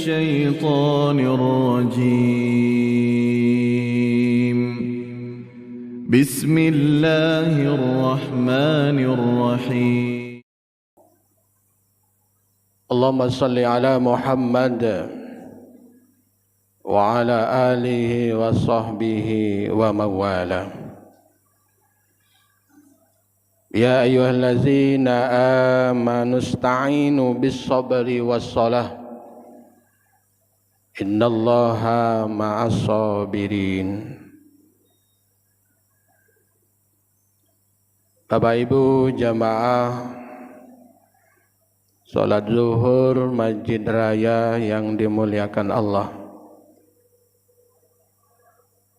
الشيطان الرجيم. بسم الله الرحمن الرحيم. اللهم صل على محمد وعلى آله وصحبه ومن والاه. يا أيها الذين آمنوا استعينوا بالصبر والصلاة إن الله مع الصابرين. Bapak Ibu jamaah salat zuhur Masjid Raya yang dimuliakan Allah,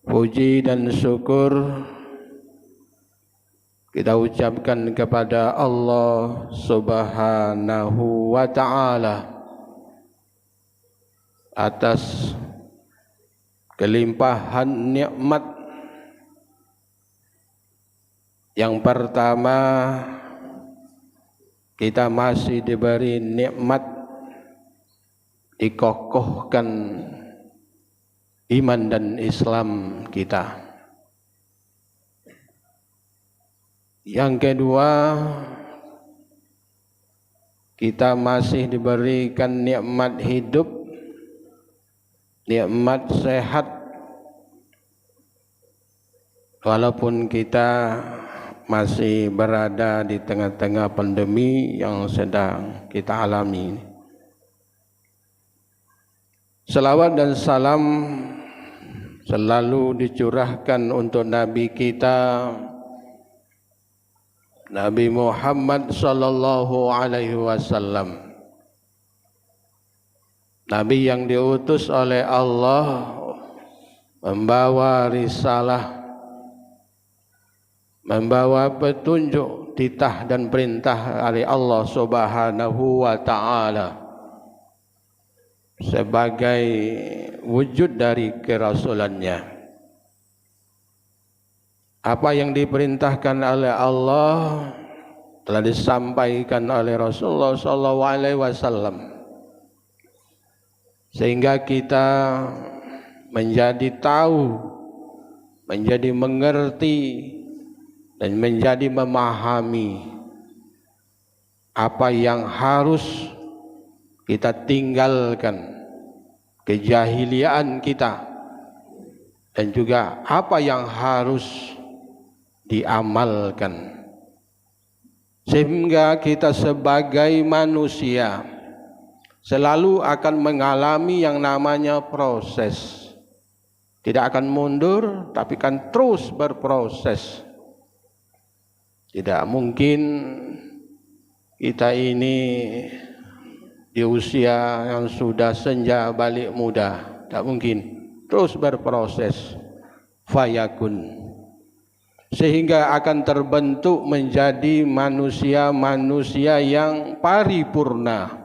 puji dan syukur kita ucapkan kepada Allah Subhanahu wa ta'ala atas kelimpahan nikmat. Yang pertama, kita masih diberi nikmat dikokohkan iman dan Islam kita. Yang kedua, kita masih diberikan nikmat hidup, nikmat sehat, walaupun kita masih berada di tengah-tengah pandemi yang sedang kita alami. Selawat dan salam selalu dicurahkan untuk Nabi kita, Nabi Muhammad sallallahu alaihi wasallam, Nabi yang diutus oleh Allah membawa risalah, membawa petunjuk, titah dan perintah dari Allah Subhanahu wa ta'ala sebagai wujud dari kerasulannya. Apa yang diperintahkan oleh Allah telah disampaikan oleh Rasulullah sallallahu alaihi wasallam, sehingga kita menjadi tahu, menjadi mengerti dan menjadi memahami apa yang harus kita tinggalkan, kejahiliaan kita, dan juga apa yang harus diamalkan, sehingga kita sebagai manusia selalu akan mengalami yang namanya proses. Tidak akan mundur, tapi akan terus berproses. Tidak mungkin kita ini di usia yang sudah senja balik muda, tidak mungkin. Terus berproses, fayakun, sehingga akan terbentuk menjadi manusia-manusia yang paripurna,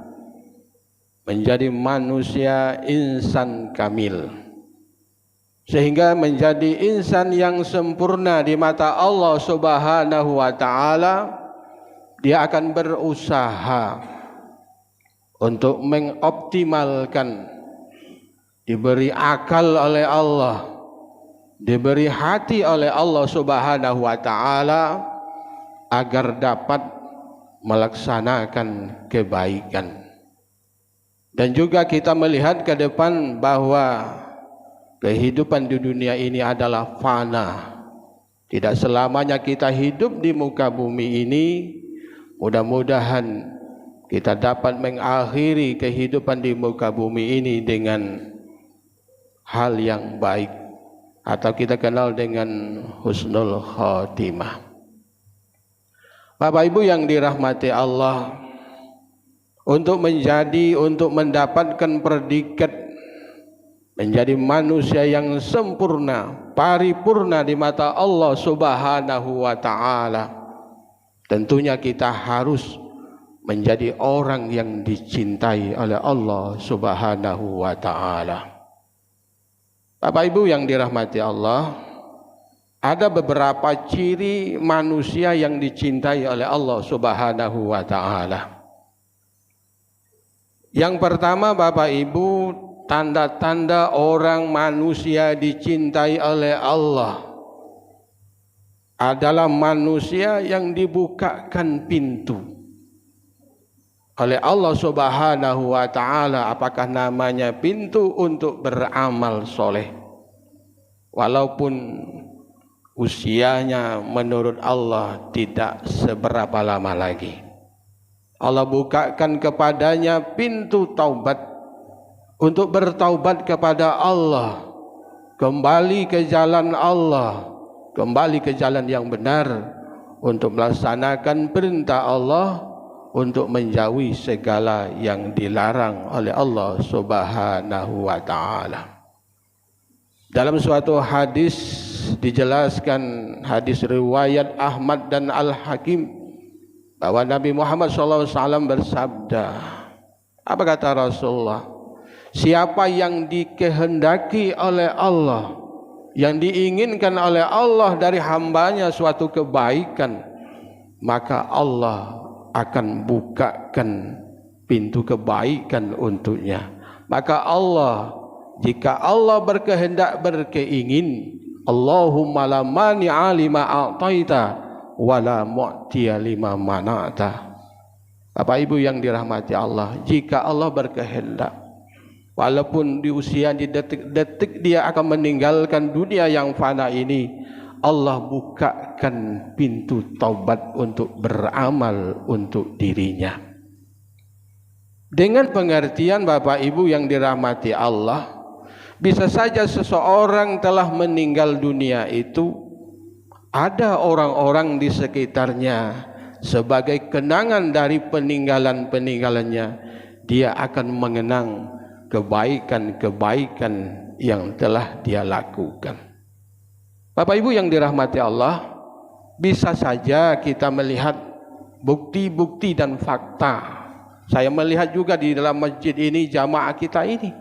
menjadi manusia insan kamil, sehingga menjadi insan yang sempurna di mata Allah Subhanahu wa ta'ala. Dia akan berusaha untuk mengoptimalkan, diberi akal oleh Allah, diberi hati oleh Allah Subhanahu wa ta'ala agar dapat melaksanakan kebaikan. Dan juga kita melihat ke depan bahwa kehidupan di dunia ini adalah fana. Tidak selamanya kita hidup di muka bumi ini. Mudah-mudahan kita dapat mengakhiri kehidupan di muka bumi ini dengan hal yang baik, atau kita kenal dengan husnul khotimah. Bapak Ibu yang dirahmati Allah, untuk mendapatkan predikat menjadi manusia yang sempurna, paripurna di mata Allah Subhanahu wa ta'ala, tentunya kita harus menjadi orang yang dicintai oleh Allah Subhanahu wa ta'ala. Bapak Ibu yang dirahmati Allah, ada beberapa ciri manusia yang dicintai oleh Allah Subhanahu wa ta'ala. Yang pertama Bapak Ibu, tanda-tanda orang manusia dicintai oleh Allah adalah manusia yang dibukakan pintu oleh Allah Subhanahu wa taala. Apakah namanya? Pintu untuk beramal soleh, walaupun usianya menurut Allah tidak seberapa lama lagi. Allah bukakan kepadanya pintu taubat untuk bertaubat kepada Allah, kembali ke jalan Allah, kembali ke jalan yang benar, untuk melaksanakan perintah Allah, untuk menjauhi segala yang dilarang oleh Allah Subhanahu wa taala. Dalam suatu hadis dijelaskan, hadis riwayat Ahmad dan Al-Hakim, bahwa Nabi Muhammad SAW bersabda, apa kata Rasulullah? Siapa yang dikehendaki oleh Allah, yang diinginkan oleh Allah dari hambanya suatu kebaikan, maka Allah akan bukakan pintu kebaikan untuknya. Maka Allah, jika Allah berkehendak, berkeingin, Allahumma la mani'a lima a'taita wa la mu'tiya lima mana'ta. Bapak Ibu yang dirahmati Allah, jika Allah berkehendak, walaupun di usia, di detik-detik dia akan meninggalkan dunia yang fana ini, Allah bukakan pintu taubat untuk beramal untuk dirinya. Dengan pengertian Bapak Ibu yang dirahmati Allah, bisa saja seseorang telah meninggal dunia itu, ada orang-orang di sekitarnya sebagai kenangan dari peninggalan-peninggalannya, dia akan mengenang kebaikan-kebaikan yang telah dia lakukan. Bapak Ibu yang dirahmati Allah, bisa saja kita melihat bukti-bukti dan fakta. Saya melihat juga di dalam masjid ini, jamaah kita ini,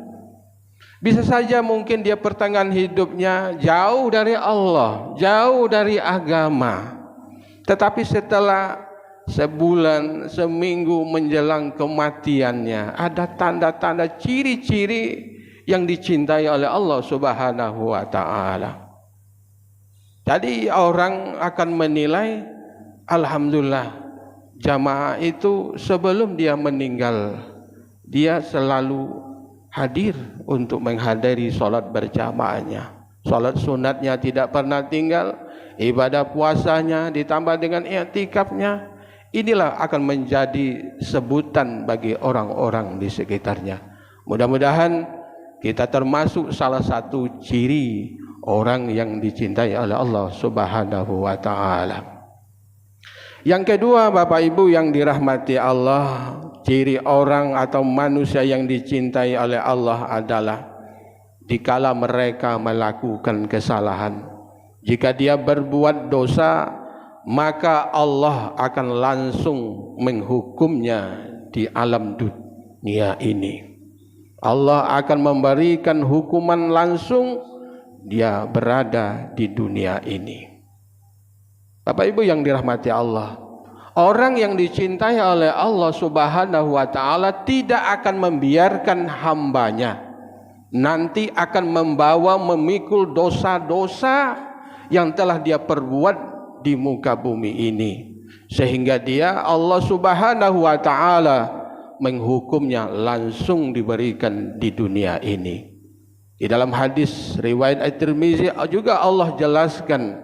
bisa saja mungkin dia pertengahan hidupnya jauh dari Allah, jauh dari agama, tetapi setelah sebulan, seminggu menjelang kematiannya, ada tanda-tanda, ciri-ciri yang dicintai oleh Allah Subhanahu wa taala. Jadi orang akan menilai, alhamdulillah, jamaah itu sebelum dia meninggal, dia selalu hadir untuk menghadiri sholat berjamaahnya. Sholat sunatnya tidak pernah tinggal, ibadah puasanya ditambah dengan i'tikafnya. Inilah akan menjadi sebutan bagi orang-orang di sekitarnya. Mudah-mudahan kita termasuk salah satu ciri orang yang dicintai oleh Allah Subhanahu wa taala. Yang kedua Bapak Ibu yang dirahmati Allah, ciri orang atau manusia yang dicintai oleh Allah adalah dikala mereka melakukan kesalahan, jika dia berbuat dosa, maka Allah akan langsung menghukumnya di alam dunia ini. Allah akan memberikan hukuman langsung, dia berada di dunia ini. Bapak Ibu yang dirahmati Allah, orang yang dicintai oleh Allah Subhanahu wa taala tidak akan membiarkan hambanya nanti akan memikul dosa-dosa yang telah dia perbuat di muka bumi ini, sehingga dia, Allah Subhanahu wa taala, menghukumnya langsung diberikan di dunia ini. Di dalam hadis riwayat At-Tirmizi juga Allah jelaskan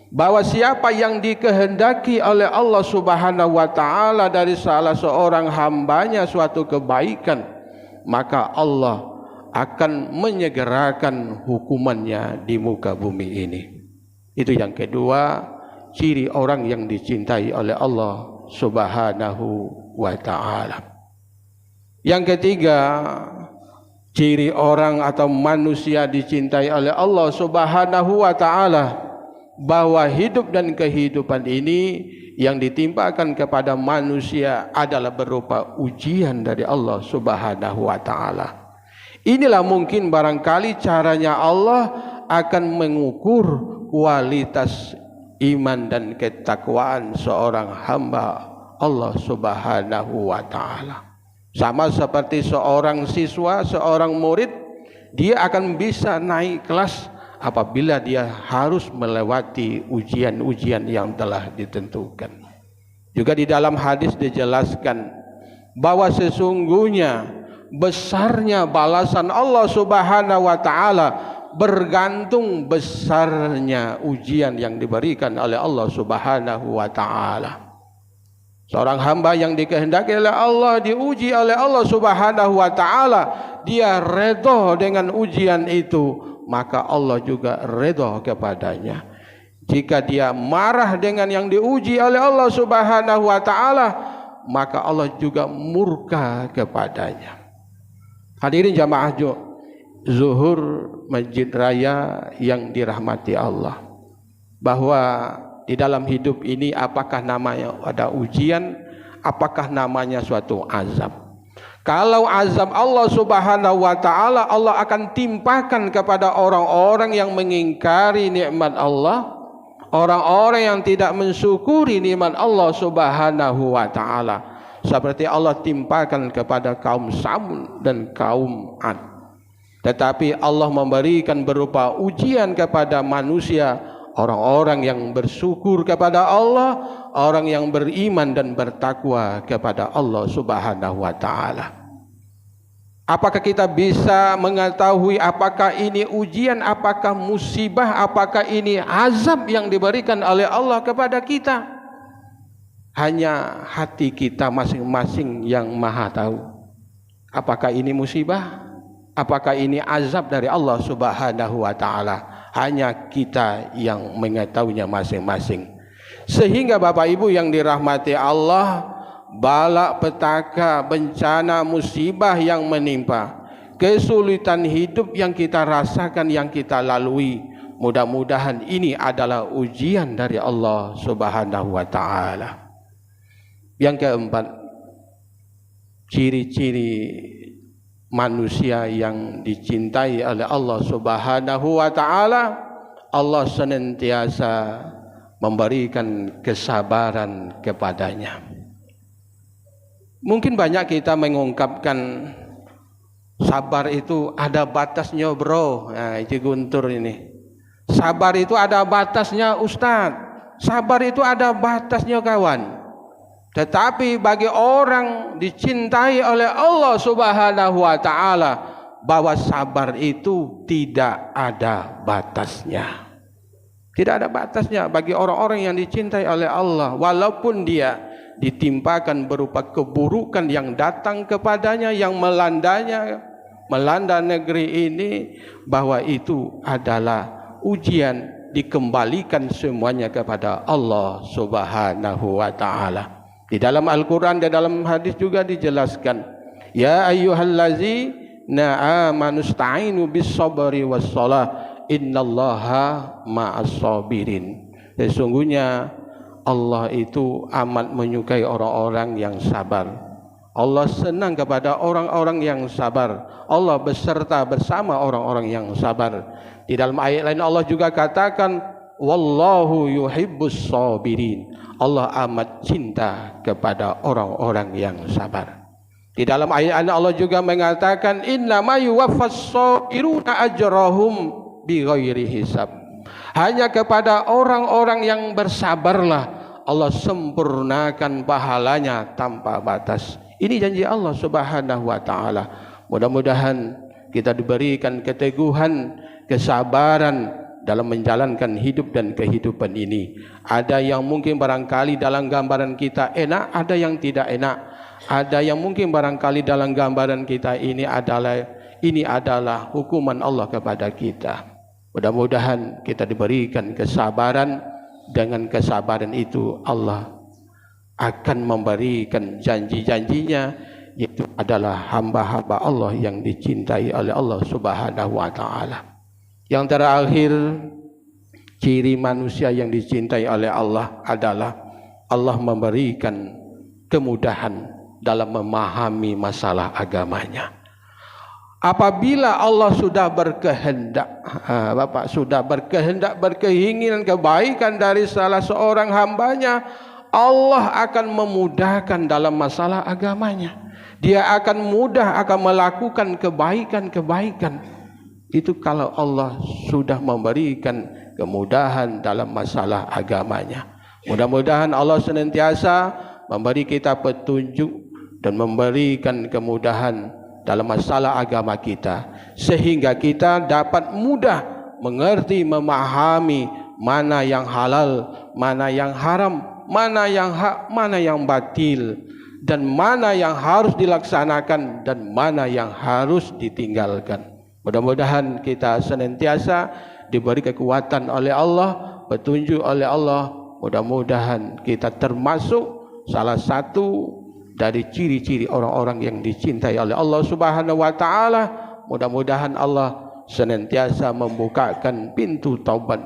bahwa siapa yang dikehendaki oleh Allah Subhanahu wa taala dari salah seorang hambanya suatu kebaikan, maka Allah akan menyegerakan hukumannya di muka bumi ini. Itu yang kedua, ciri orang yang dicintai oleh Allah Subhanahu wa taala. Yang ketiga, ciri orang atau manusia dicintai oleh Allah Subhanahu wa taala, bahwa hidup dan kehidupan ini yang ditimpakan kepada manusia adalah berupa ujian dari Allah Subhanahu wa taala. Inilah mungkin barangkali caranya Allah akan mengukur kualitas iman dan ketakwaan seorang hamba Allah Subhanahu wa taala. Sama seperti seorang siswa, seorang murid, dia akan bisa naik kelas apabila dia harus melewati ujian-ujian yang telah ditentukan. Juga di dalam hadis dijelaskan bahwa sesungguhnya besarnya balasan Allah Subhanahu wa taala bergantung besarnya ujian yang diberikan oleh Allah Subhanahu wa taala. Seorang hamba yang dikehendaki oleh Allah, diuji oleh Allah Subhanahu wa taala, dia redha dengan ujian itu, maka Allah juga redha kepadanya. Jika dia marah dengan yang diuji oleh Allah Subhanahu wa taala, maka Allah juga murka kepadanya. Hadirin jamaah zuhur Masjid Raya yang dirahmati Allah, bahwa di dalam hidup ini apakah namanya ada ujian, apakah namanya suatu azab. Kalau azab Allah Subhanahu wa taala, Allah akan timpakan kepada orang-orang yang mengingkari nikmat Allah, orang-orang yang tidak mensyukuri nikmat Allah Subhanahu wa taala. Seperti Allah timpakan kepada kaum Samud dan kaum Ad. Tetapi Allah memberikan berupa ujian kepada manusia, orang-orang yang bersyukur kepada Allah, orang yang beriman dan bertakwa kepada Allah Subhanahu wa taala. Apakah kita bisa mengetahui apakah ini ujian, apakah musibah, apakah ini azab yang diberikan oleh Allah kepada kita? Hanya hati kita masing-masing yang maha tahu. Apakah ini musibah? Apakah ini azab dari Allah Subhanahu wa taala? Hanya kita yang mengetahuinya masing-masing. Sehingga Bapak Ibu yang dirahmati Allah, bala petaka, bencana, musibah yang menimpa, kesulitan hidup yang kita rasakan, yang kita lalui, mudah-mudahan ini adalah ujian dari Allah Subhanahu wa taala. Yang keempat, ciri-ciri manusia yang dicintai oleh Allah Subhanahu wa taala, Allah senantiasa memberikan kesabaran kepadanya. Mungkin banyak kita mengungkapkan sabar itu ada batasnya, bro. Nah, itu Guntur ini. Sabar itu ada batasnya, Ustaz. Sabar itu ada batasnya, kawan. Tetapi bagi orang dicintai oleh Allah Subhanahu wa taala, bahwa sabar itu tidak ada batasnya. Tidak ada batasnya bagi orang-orang yang dicintai oleh Allah, walaupun dia ditimpakan berupa keburukan yang datang kepadanya, yang melandanya, melanda negeri ini, bahwa itu adalah ujian, dikembalikan semuanya kepada Allah Subhanahu wa taala. Di dalam Al-Quran dan dalam hadis juga dijelaskan, ya ayyuhallazina amanu sta'inu bis-sabri was-shalah innallaha ma'as-sabirin. Sesungguhnya Allah itu amat menyukai orang-orang yang sabar. Allah senang kepada orang-orang yang sabar. Allah beserta bersama orang-orang yang sabar. Di dalam ayat lain Allah juga katakan, wallahu yuhibbus sabirin. Allah amat cinta kepada orang-orang yang sabar. Di dalam ayat Allah juga mengatakan, innama yuwaffas sabiruna ajrahum bighairi hisab. Hanya kepada orang-orang yang bersabarlah Allah sempurnakan pahalanya tanpa batas. Ini janji Allah Subhanahu wa taala. Mudah-mudahan kita diberikan keteguhan, kesabaran dalam menjalankan hidup dan kehidupan ini. Ada yang mungkin barangkali dalam gambaran kita enak, ada yang tidak enak. Ada yang mungkin barangkali dalam gambaran kita ini adalah hukuman Allah kepada kita. Mudah-mudahan kita diberikan kesabaran. Dengan kesabaran itu Allah akan memberikan janji-janjinya, yaitu adalah hamba-hamba Allah yang dicintai oleh Allah Subhanahu wa taala. Yang terakhir, ciri manusia yang dicintai oleh Allah adalah Allah memberikan kemudahan dalam memahami masalah agamanya. Apabila Allah sudah berkehendak, Bapak sudah berkehendak, berkeinginan kebaikan dari salah seorang hambanya, Allah akan memudahkan dalam masalah agamanya. Dia akan mudah akan melakukan kebaikan-kebaikan. Itu kalau Allah sudah memberikan kemudahan dalam masalah agamanya. Mudah-mudahan Allah senantiasa memberi kita petunjuk dan memberikan kemudahan dalam masalah agama kita, sehingga kita dapat mudah mengerti, memahami mana yang halal, mana yang haram, mana yang hak, mana yang batil, dan mana yang harus dilaksanakan dan mana yang harus ditinggalkan. Mudah-mudahan kita senantiasa diberi kekuatan oleh Allah, petunjuk oleh Allah. Mudah-mudahan kita termasuk salah satu dari ciri-ciri orang-orang yang dicintai oleh Allah Subhanahu wa taala. Mudah-mudahan Allah senantiasa membukakan pintu taubat,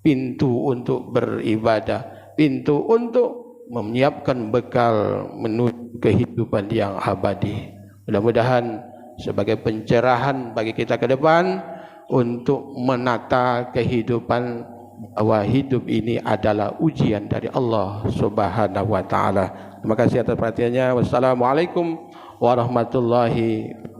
pintu untuk beribadah, pintu untuk menyiapkan bekal menuju kehidupan yang abadi. Mudah-mudahan sebagai pencerahan bagi kita ke depan untuk menata kehidupan, bahwa hidup ini adalah ujian dari Allah Subhanahu wa taala. Terima kasih atas perhatiannya. Wassalamualaikum warahmatullahi wabarakatuh.